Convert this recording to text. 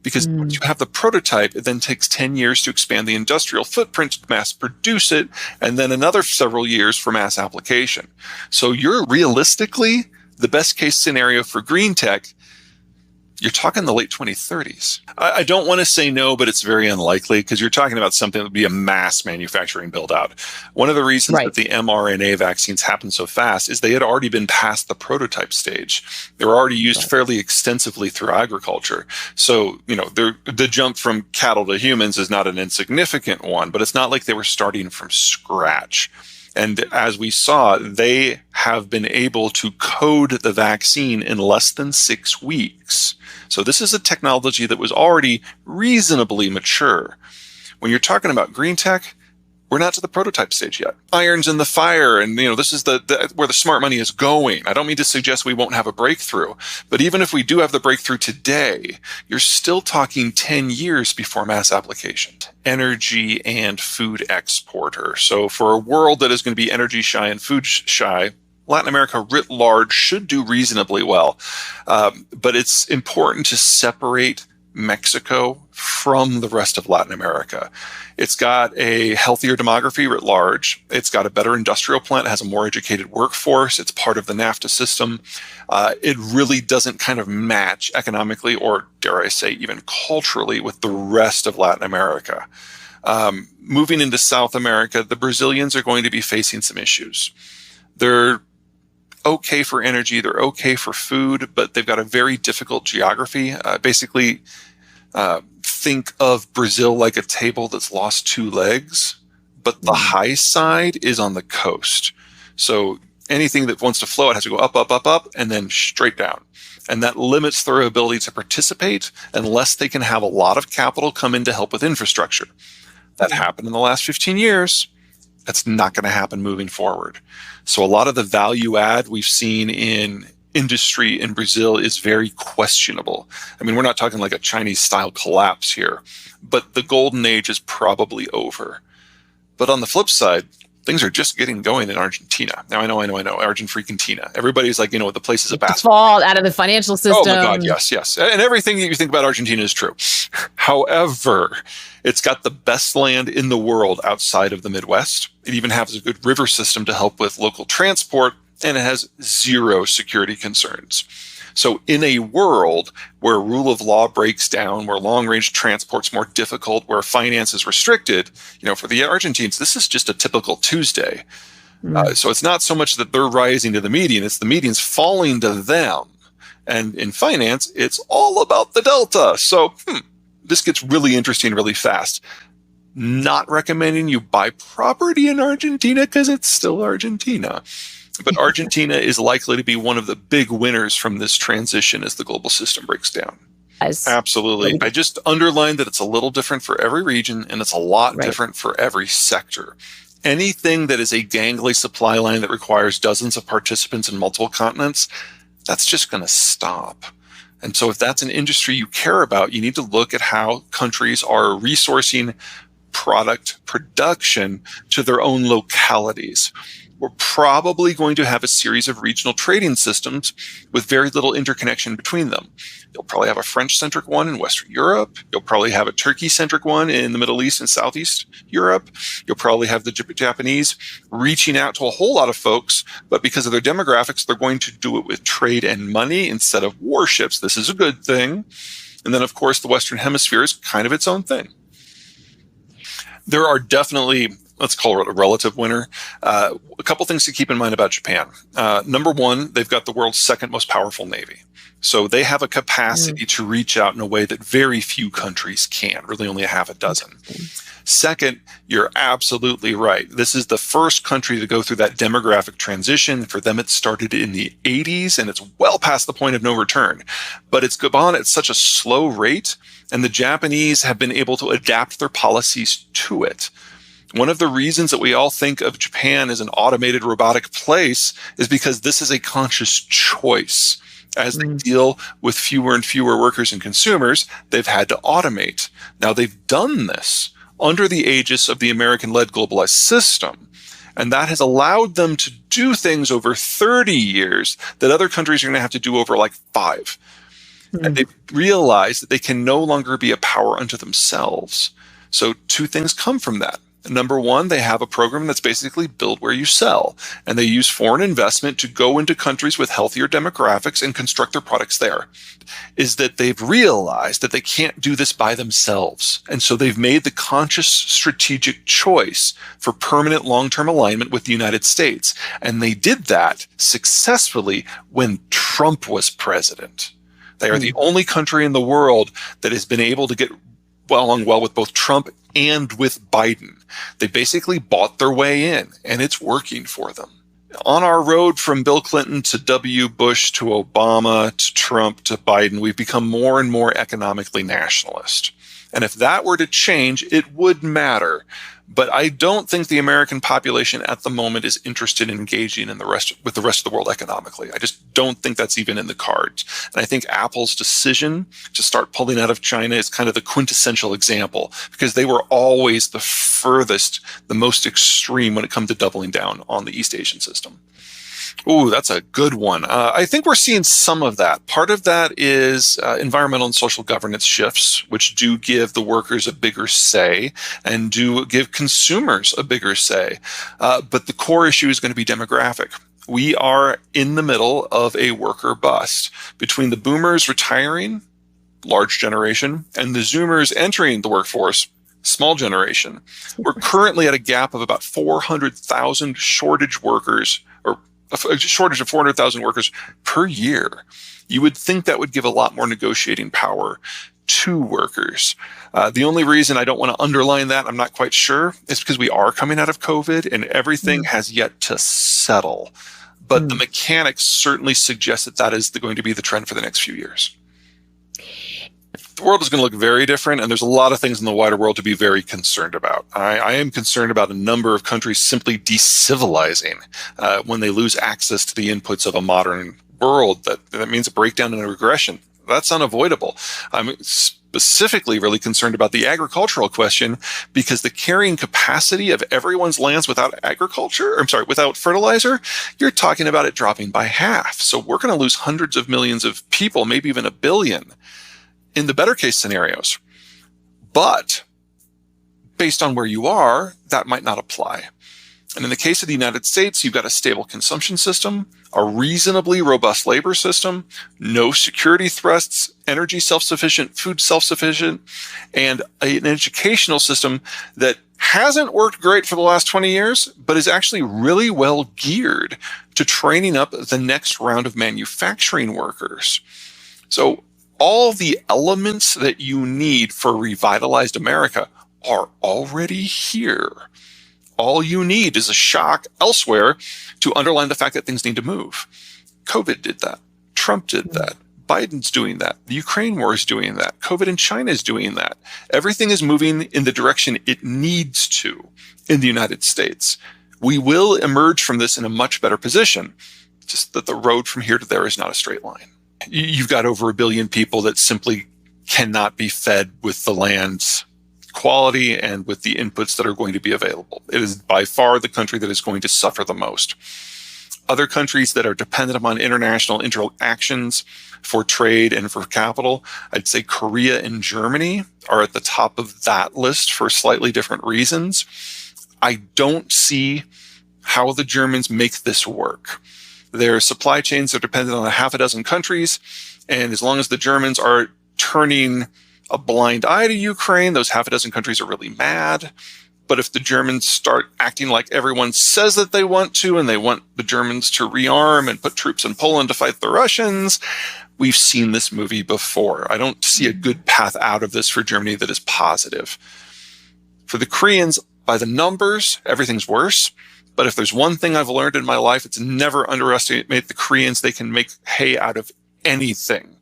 Because once you have the prototype, it then takes 10 years to expand the industrial footprint to mass produce it, and then another several years for mass application. So you're realistically, the best case scenario for green tech, you're talking the late 2030s. I don't want to say no, but it's very unlikely because you're talking about something that would be a mass manufacturing build out. One of the reasons that the mRNA vaccines happened so fast is they had already been past the prototype stage. They were already used fairly extensively through agriculture. So, the jump from cattle to humans is not an insignificant one, but it's not like they were starting from scratch. And as we saw, they have been able to code the vaccine in less than 6 weeks. So this is a technology that was already reasonably mature. When you're talking about green tech, we're not to the prototype stage yet. Iron's in the fire, and this is where the smart money is going. I don't mean to suggest we won't have a breakthrough, but even if we do have the breakthrough today, you're still talking 10 years before mass application. Energy and food exporter. So for a world that is going to be energy shy and food shy, Latin America writ large should do reasonably well. But it's important to separate Mexico from the rest of Latin America. It's got a healthier demography writ large. It's got a better industrial plant, has a more educated workforce. It's part of the NAFTA system. It really doesn't kind of match economically or, dare I say, even culturally with the rest of Latin America. Moving into South America, the Brazilians are going to be facing some issues. They're okay for energy, they're okay for food, but they've got a very difficult geography. Basically, think of Brazil like a table that's lost 2 legs, but the high side is on the coast. So anything that wants to flow, it has to go up, up, up, up, and then straight down. And that limits their ability to participate unless they can have a lot of capital come in to help with infrastructure. That happened in the last 15 years. That's not going to happen moving forward. So a lot of the value add we've seen in industry in Brazil is very questionable. I mean, we're not talking like a Chinese style collapse here, but the golden age is probably over. But on the flip side, things are just getting going in Argentina. Now, I know, Argentina. Everybody's like, the place is a basket. Fall out of the financial system. Oh my God, yes. And everything that you think about Argentina is true. However, it's got the best land in the world outside of the Midwest. It even has a good river system to help with local transport, and it has 0 security concerns. So in a world where rule of law breaks down, where long-range transport's more difficult, where finance is restricted, for the Argentines, this is just a typical Tuesday. So it's not so much that they're rising to the median, it's the median's falling to them. And in finance, it's all about the delta. So this gets really interesting really fast. Not recommending you buy property in Argentina because it's still Argentina. But Argentina is likely to be one of the big winners from this transition as the global system breaks down. Absolutely. I just underlined that it's a little different for every region and it's a lot different for every sector. Anything that is a gangly supply line that requires dozens of participants in multiple continents, that's just going to stop. And so if that's an industry you care about, you need to look at how countries are resourcing product production to their own localities. We're probably going to have a series of regional trading systems with very little interconnection between them. You'll probably have a French-centric one in Western Europe. You'll probably have a Turkey-centric one in the Middle East and Southeast Europe. You'll probably have the Japanese reaching out to a whole lot of folks, but because of their demographics, they're going to do it with trade and money instead of warships. This is a good thing. And then, of course, the Western Hemisphere is kind of its own thing. There are definitely, let's call it a relative winner. A couple things to keep in mind about Japan. Number one, they've got the world's second most powerful Navy. So they have a capacity to reach out in a way that very few countries can, really only a half a dozen. Second, you're absolutely right. This is the first country to go through that demographic transition. For them, it started in the 80s, and it's well past the point of no return. But it's gone at such a slow rate, and the Japanese have been able to adapt their policies to it. One of the reasons that we all think of Japan as an automated robotic place is because this is a conscious choice. As they deal with fewer and fewer workers and consumers, they've had to automate. Now, they've done this under the aegis of the American-led globalized system, and that has allowed them to do things over 30 years that other countries are going to have to do over like 5. And they realize that they can no longer be a power unto themselves. So two things come from that. Number one, they have a program that's basically build where you sell. And they use foreign investment to go into countries with healthier demographics and construct their products there. Is that they've realized that they can't do this by themselves. And so they've made the conscious strategic choice for permanent long-term alignment with the United States. And they did that successfully when Trump was president. They are the only country in the world that has been able to get along well with both Trump and with Biden. They basically bought their way in, and it's working for them. On our road from Bill Clinton to W. Bush to Obama to Trump to Biden, we've become more and more economically nationalist. And if that were to change, it would matter. But I don't think the American population at the moment is interested in engaging with the rest of the world economically. I just don't think that's even in the cards. And I think Apple's decision to start pulling out of China is kind of the quintessential example, because they were always the furthest, the most extreme when it comes to doubling down on the East Asian system. Ooh, that's a good one. I think we're seeing some of that. Part of that is environmental and social governance shifts, which do give the workers a bigger say and do give consumers a bigger say. But the core issue is going to be demographic. We are in the middle of a worker bust between the boomers retiring, large generation, and the Zoomers entering the workforce, small generation. We're currently at a gap of about 400,000 shortage workers, or a shortage of 400,000 workers per year. You would think that would give a lot more negotiating power to workers. The only reason I don't want to underline that, I'm not quite sure, is because we are coming out of COVID and everything has yet to settle. But the mechanics certainly suggest that that is going to be the trend for the next few years. The world is going to look very different, and there's a lot of things in the wider world to be very concerned about. I am concerned about a number of countries simply decivilizing when they lose access to the inputs of a modern world. That means a breakdown and a regression. That's unavoidable. I'm specifically really concerned about the agricultural question, because the carrying capacity of everyone's lands without without fertilizer, you're talking about it dropping by half. So we're going to lose hundreds of millions of people, maybe even 1 billion. In the better case scenarios. But based on where you are, that might not apply. And in the case of the United States, you've got a stable consumption system, a reasonably robust labor system, no security threats, energy self-sufficient, food self-sufficient, and an educational system that hasn't worked great for the last 20 years, but is actually really well geared to training up the next round of manufacturing workers. So all the elements that you need for revitalized America are already here. All you need is a shock elsewhere to underline the fact that things need to move. COVID did that. Trump did that. Biden's doing that. The Ukraine war is doing that. COVID in China is doing that. Everything is moving in the direction it needs to in the United States. We will emerge from this in a much better position, just that the road from here to there is not a straight line. You've got over 1 billion people that simply cannot be fed with the land's quality and with the inputs that are going to be available. It is by far the country that is going to suffer the most. Other countries that are dependent upon international interactions for trade and for capital, I'd say Korea and Germany are at the top of that list for slightly different reasons. I don't see how the Germans make this work. Their supply chains are dependent on a half a dozen countries, and as long as the Germans are turning a blind eye to Ukraine, those half a dozen countries are really mad. But if the Germans start acting like everyone says that they want to, and they want the Germans to rearm and put troops in Poland to fight the Russians, we've seen this movie before. I don't see a good path out of this for Germany that is positive. For the Koreans, by the numbers, everything's worse. But if there's one thing I've learned in my life, it's never underestimate the Koreans. They can make hay out of anything.